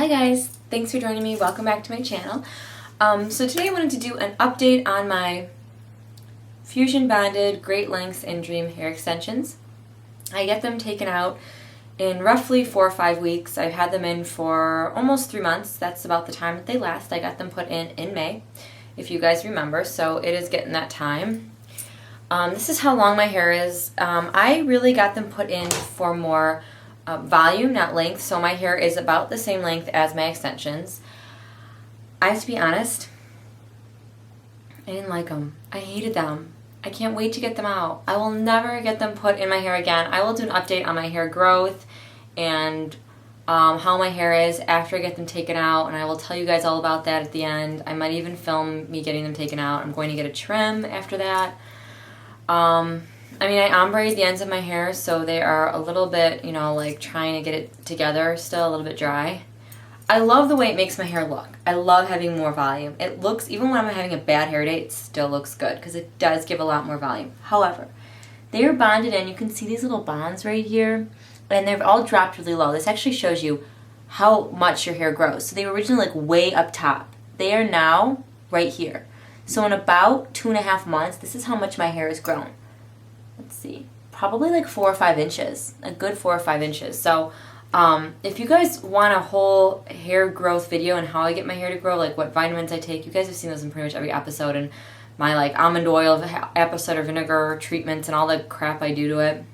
Hi guys, thanks for joining me. Welcome back to my channel. So today I wanted to do an update on my fusion bonded Great Lengths and Dream hair extensions. I get them taken out in roughly 4 or 5 weeks. I've had them in for almost 3 months. That's about the time that they last. I got them put in May, if you guys remember, so it is getting that time. This is how long my hair is. I really got them put in for more volume, not length, so my hair is about the same length as my extensions. I have to be honest, I didn't like them. I hated them. I can't wait to get them out. I will never get them put in my hair again. I will do an update on my hair growth and how my hair is after I get them taken out, and I will tell you guys all about that at the end. I might even film me getting them taken out. I'm going to get a trim after that. I mean, I ombre the ends of my hair, so they are a little bit, like trying to get it together, still a little bit dry. I love the way it makes my hair look. I love having more volume. It looks, even when I'm having a bad hair day, it still looks good because it does give a lot more volume. However, they are bonded in. You can see these little bonds right here, and they've all dropped really low. This actually shows you how much your hair grows. So they were originally like way up top. They are now right here. So in about 2.5 months, this is how much my hair has grown. Let's see, probably like 4 or 5 inches, a good 4 or 5 inches. So if you guys want a whole hair growth video and how I get my hair to grow, like what vitamins I take, you guys have seen those in pretty much every episode, and my like almond oil apple cider vinegar treatments and all the crap I do to it,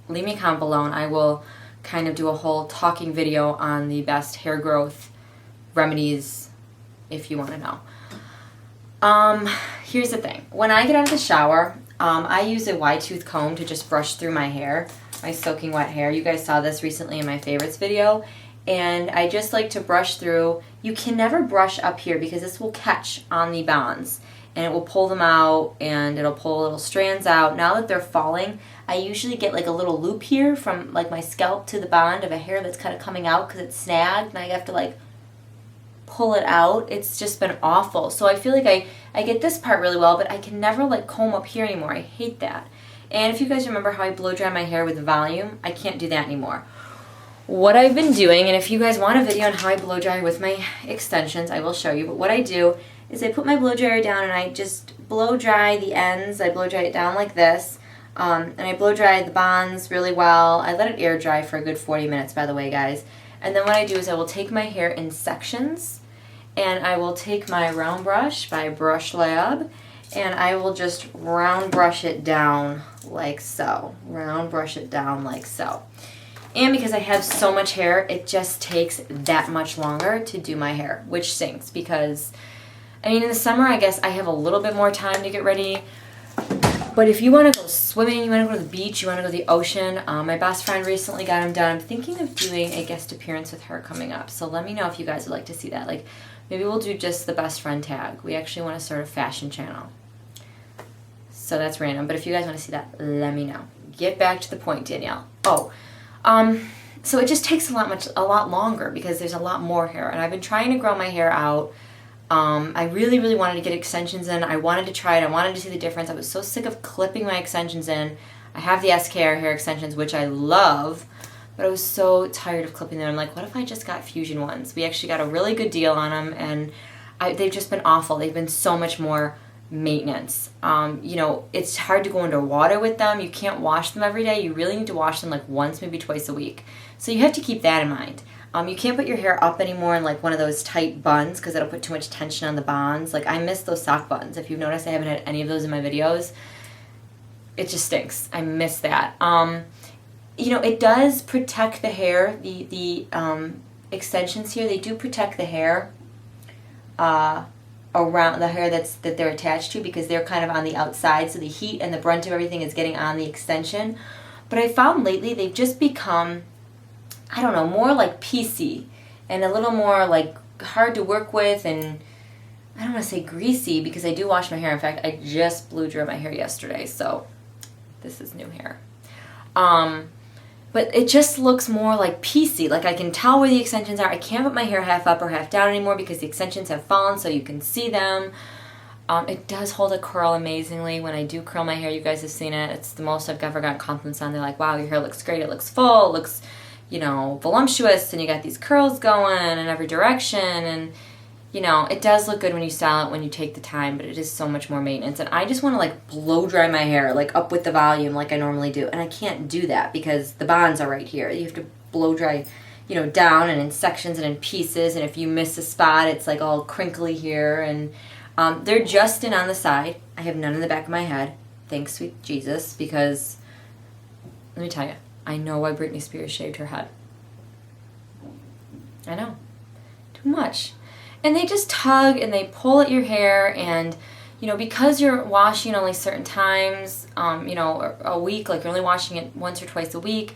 leave me a comment below and I will kind of do a whole talking video on the best hair growth remedies if you want to know. Here's the thing. When I get out of the shower, I use a wide tooth comb to just brush through my hair, my soaking wet hair. You guys saw this recently in my favorites video, and I just like to brush through. You can never brush up here because this will catch on the bonds and it will pull them out and it'll pull little strands out. Now that they're falling, I usually get like a little loop here from like my scalp to the bond of a hair that's kind of coming out because it's snagged and I have to like pull it out. It's just been awful. So I feel like I get this part really well, but I can never like comb up here anymore. I hate that. And if you guys remember how I blow dry my hair with volume, I can't do that anymore. What I've been doing, and if you guys want a video on how I blow dry with my extensions, I will show you, but what I do is I put my blow dryer down and I just blow dry the ends. I blow dry it down like this, and I blow dry the bonds really well. I let it air dry for a good 40 minutes, by the way, guys. And then what I do is I will take my hair in sections, and I will take my round brush by Brush Lab, and I will just round brush it down like so. Round brush it down like so. And because I have so much hair, it just takes that much longer to do my hair, which stinks because, I mean, in the summer, I guess I have a little bit more time to get ready. But if you want to go swimming, you want to go to the beach, you want to go to the ocean, my best friend recently got them done. I'm thinking of doing a guest appearance with her coming up. So let me know if you guys would like to see that. Like, maybe we'll do just the best friend tag. We actually want to start a fashion channel. So that's random. But if you guys want to see that, let me know. Get back to the point, Danielle. Oh, so it just takes a lot longer because there's a lot more hair. And I've been trying to grow my hair out. I really, really wanted to get extensions in. I wanted to try it. I wanted to see the difference. I was so sick of clipping my extensions in. I have the SKR hair extensions, which I love, but I was so tired of clipping them. I'm like, what if I just got fusion ones? We actually got a really good deal on them, and they've just been awful. They've been so much more maintenance. It's hard to go under water with them. You can't wash them every day. You really need to wash them like once, maybe twice a week. So you have to keep that in mind. You can't put your hair up anymore in like one of those tight buns because it'll put too much tension on the bonds. Like, I miss those sock buns. If you've noticed, I haven't had any of those in my videos. It just stinks. I miss that. It does protect the hair. The extensions here, they do protect the hair around the hair that they're attached to because they're kind of on the outside. So the heat and the brunt of everything is getting on the extension. But I found lately they've just become, I don't know, more like piecey and a little more like hard to work with, and I don't want to say greasy because I do wash my hair. In fact, I just blew dry my hair yesterday, so this is new hair. But it just looks more like piecey. Like, I can tell where the extensions are. I can't put my hair half up or half down anymore because the extensions have fallen so you can see them. It does hold a curl amazingly. When I do curl my hair, you guys have seen it. It's the most I've ever gotten compliments on. They're like, wow, your hair looks great. It looks full. It looks you know, voluptuous, and you got these curls going in every direction, and you know, it does look good when you style it, when you take the time, but it is so much more maintenance. And I just want to like blow dry my hair, like up with the volume like I normally do. And I can't do that because the bonds are right here. You have to blow dry, you know, down and in sections and in pieces. And if you miss a spot, it's like all crinkly here. And they're just in on the side. I have none in the back of my head. Thanks, sweet Jesus, because let me tell you, I know why Britney Spears shaved her head. I know. Too much. And they just tug and they pull at your hair, and you know, because you're washing only certain times, you know, a week, like you're only washing it once or twice a week,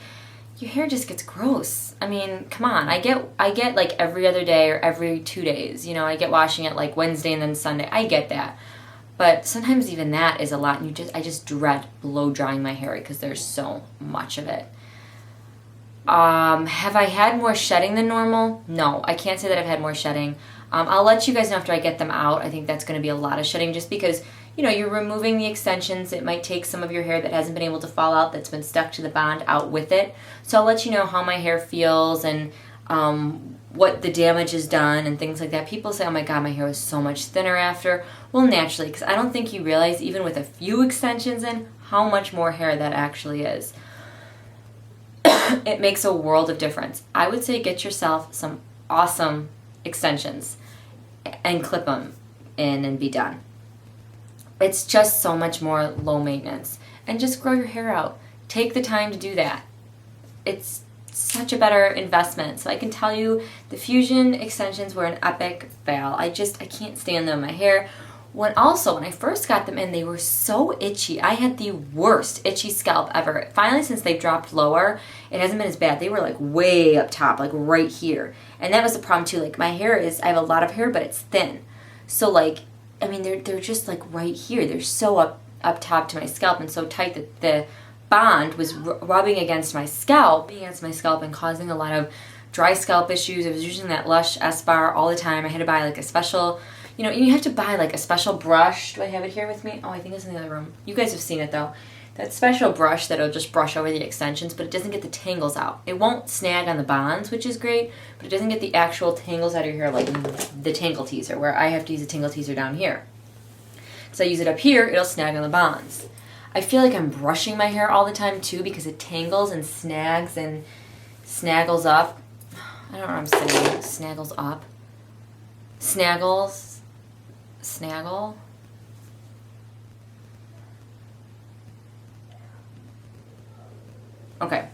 your hair just gets gross. I mean, come on. I get like every other day or every 2 days. You know, I get washing it like Wednesday and then Sunday. I get that. But sometimes even that is a lot, and I just dread blow drying my hair because there's so much of it. Have I had more shedding than normal? No, I can't say that I've had more shedding. I'll let you guys know after I get them out. I think that's going to be a lot of shedding just because, you know, you're removing the extensions. It might take some of your hair that hasn't been able to fall out, that's been stuck to the bond, out with it. So I'll let you know how my hair feels and what the damage is done and things like that. People say, oh my God, my hair was so much thinner after. Well, naturally, because I don't think you realize, even with a few extensions in, how much more hair that actually is. It makes a world of difference. I would say get yourself some awesome extensions and clip them in and be done. It's just so much more low maintenance. And just grow your hair out. Take the time to do that. It's such a better investment. So I can tell you the Fusion extensions were an epic fail. I can't stand them. My hair, when I first got them in, they were so itchy. I had the worst itchy scalp ever. Finally, since they've dropped lower, it hasn't been as bad. They were like way up top, like right here. And that was the problem too. Like my hair I have a lot of hair, but it's thin. So like, I mean, they're just like right here. They're so up top to my scalp and so tight that the bond was rubbing against my scalp and causing a lot of dry scalp issues. I was using that Lush S-Bar all the time. I had to buy like a special, you know, you have to buy like a special brush. Do I have it here with me? Oh, I think it's in the other room. You guys have seen it though. That special brush that'll just brush over the extensions, but it doesn't get the tangles out. It won't snag on the bonds, which is great, but it doesn't get the actual tangles out of your hair like the tangle teaser, where I have to use a tangle teaser down here. So I use it up here, it'll snag on the bonds. I feel like I'm brushing my hair all the time too because it tangles and snags and snaggles up. I don't know what I'm saying. Snaggles up. Snaggles. Snaggle. Okay.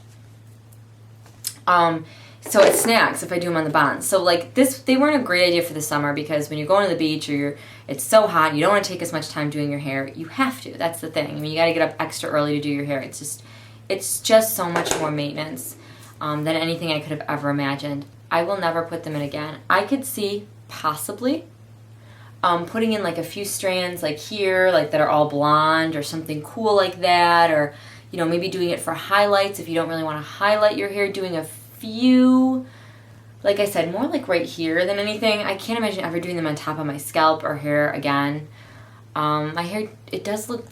So it snags if I do them on the bonds. So like this, they weren't a great idea for the summer because when you're going to the beach or it's so hot, you don't want to take as much time doing your hair. You have to. That's the thing. I mean, you got to get up extra early to do your hair. It's just so much more maintenance than anything I could have ever imagined. I will never put them in again. I could see possibly putting in like a few strands like here, like that are all blonde or something cool like that, or you know, maybe doing it for highlights if you don't really want to highlight your hair, doing a few, like I said, more like right here than anything. I can't imagine ever doing them on top of my scalp or hair again. My hair, they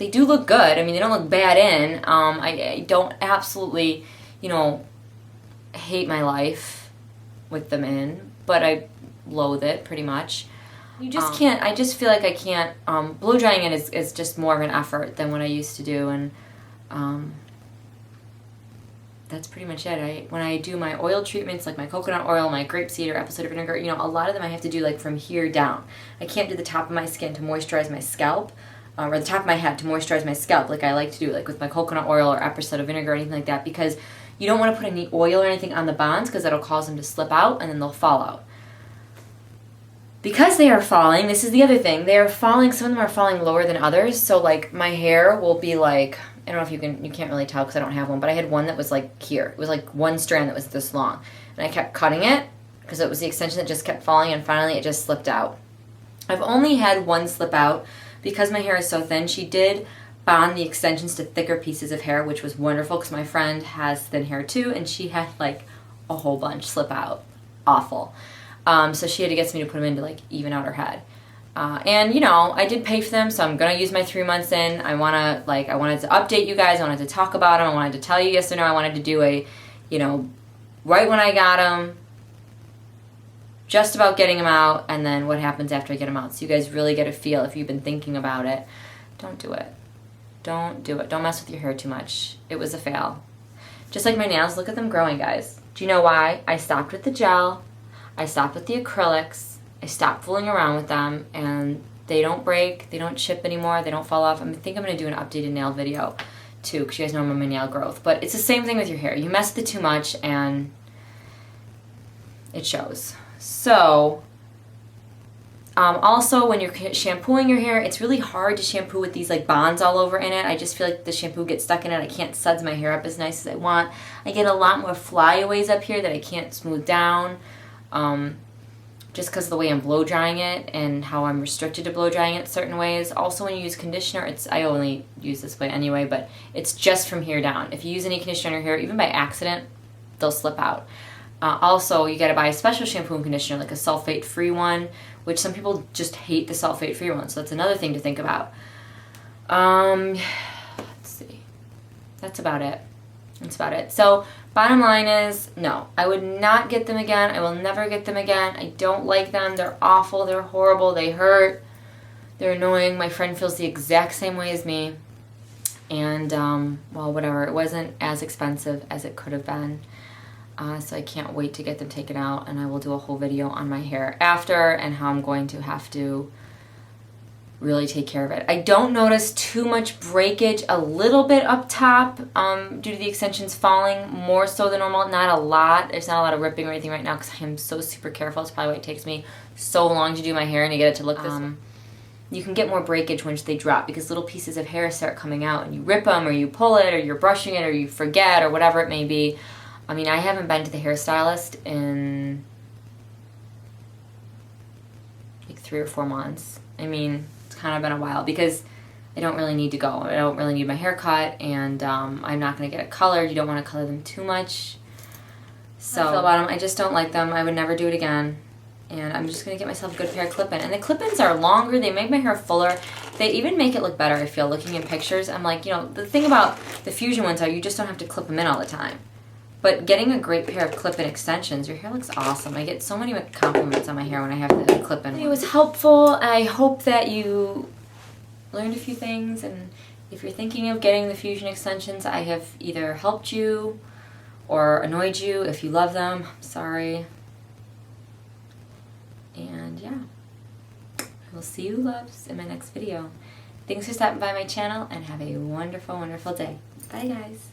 do look good. I mean, they don't look bad in. I don't absolutely, you know, hate my life with them in, but I loathe it pretty much. You just can't, I just feel like I can't, blow drying it is just more of an effort than what I used to do, and that's pretty much it. When I do my oil treatments, like my coconut oil, my grapeseed or apple cider vinegar, you know, a lot of them I have to do like from here down. I can't do the top of my skin to moisturize my scalp, or the top of my head to moisturize my scalp like I like to do, like with my coconut oil or apple cider vinegar or anything like that, because you don't want to put any oil or anything on the bonds because that'll cause them to slip out and then they'll fall out. Because they are falling, this is the other thing, they are falling, some of them are falling lower than others, so like my hair will be like, I don't know if you can't really tell because I don't have one, but I had one that was like here. It was like one strand that was this long. And I kept cutting it because it was the extension that just kept falling, and finally it just slipped out. I've only had one slip out because my hair is so thin. She did bond the extensions to thicker pieces of hair, which was wonderful because my friend has thin hair too, and she had like a whole bunch slip out. Awful. So she had to get somebody to put them in to like even out her head. And you know, I did pay for them, so I'm gonna use my 3 months in. I wanted to update you guys. I wanted to talk about them. I wanted to tell you yes or no. I wanted to do a, you know, right when I got them, just about getting them out, and then what happens after I get them out. So you guys really get a feel if you've been thinking about it. Don't do it. Don't do it. Don't mess with your hair too much. It was a fail. Just like my nails, look at them growing, guys. Do you know why? I stopped with the gel. I stopped with the acrylics. I stopped fooling around with them, and they don't break. They don't chip anymore. They don't fall off. I think I'm going to do an updated nail video, too, because you guys know I'm on my nail growth. But it's the same thing with your hair. You mess with it too much, and it shows. So, also when you're shampooing your hair, it's really hard to shampoo with these like bonds all over in it. I just feel like the shampoo gets stuck in it. I can't suds my hair up as nice as I want. I get a lot more flyaways up here that I can't smooth down, just because of the way I'm blow drying it and how I'm restricted to blow drying it certain ways. Also, when you use conditioner, I only use this way anyway, but it's just from here down. If you use any conditioner in your hair, even by accident, they'll slip out. Also, you got to buy a special shampoo and conditioner, like a sulfate-free one, which some people just hate the sulfate-free one, so that's another thing to think about. Let's see. That's about it. That's about it. So, bottom line is, no, I would not get them again. I will never get them again. I don't like them. They're awful. They're horrible. They hurt. They're annoying. My friend feels the exact same way as me. And, well, whatever. It wasn't as expensive as it could have been. So I can't wait to get them taken out, and I will do a whole video on my hair after and how I'm going to have to really take care of it. I don't notice too much breakage, a little bit up top due to the extensions falling, more so than normal. Not a lot. There's not a lot of ripping or anything right now because I am so super careful. It's probably why it takes me so long to do my hair and to get it to look this way. You can get more breakage once they drop because little pieces of hair start coming out and you rip them or you pull it or you're brushing it or you forget or whatever it may be. I mean, I haven't been to the hairstylist in like 3 or 4 months. I mean, it's kind of been a while because I don't really need to go. I don't really need my hair cut, and I'm not going to get it colored. You don't want to color them too much. So I feel about them. I just don't like them. I would never do it again. And I'm just going to get myself a good pair of clip-in. And the clip-ins are longer. They make my hair fuller. They even make it look better, I feel, looking in pictures. I'm like, you know, the thing about the Fusion ones are you just don't have to clip them in all the time. But getting a great pair of clip-in extensions, your hair looks awesome. I get so many compliments on my hair when I have the clip-in. It was helpful. I hope that you learned a few things. And if you're thinking of getting the Fusion extensions, I have either helped you or annoyed you. If you love them, I'm sorry. And yeah, I will see you loves in my next video. Thanks for stopping by my channel and have a wonderful, wonderful day. Bye, guys.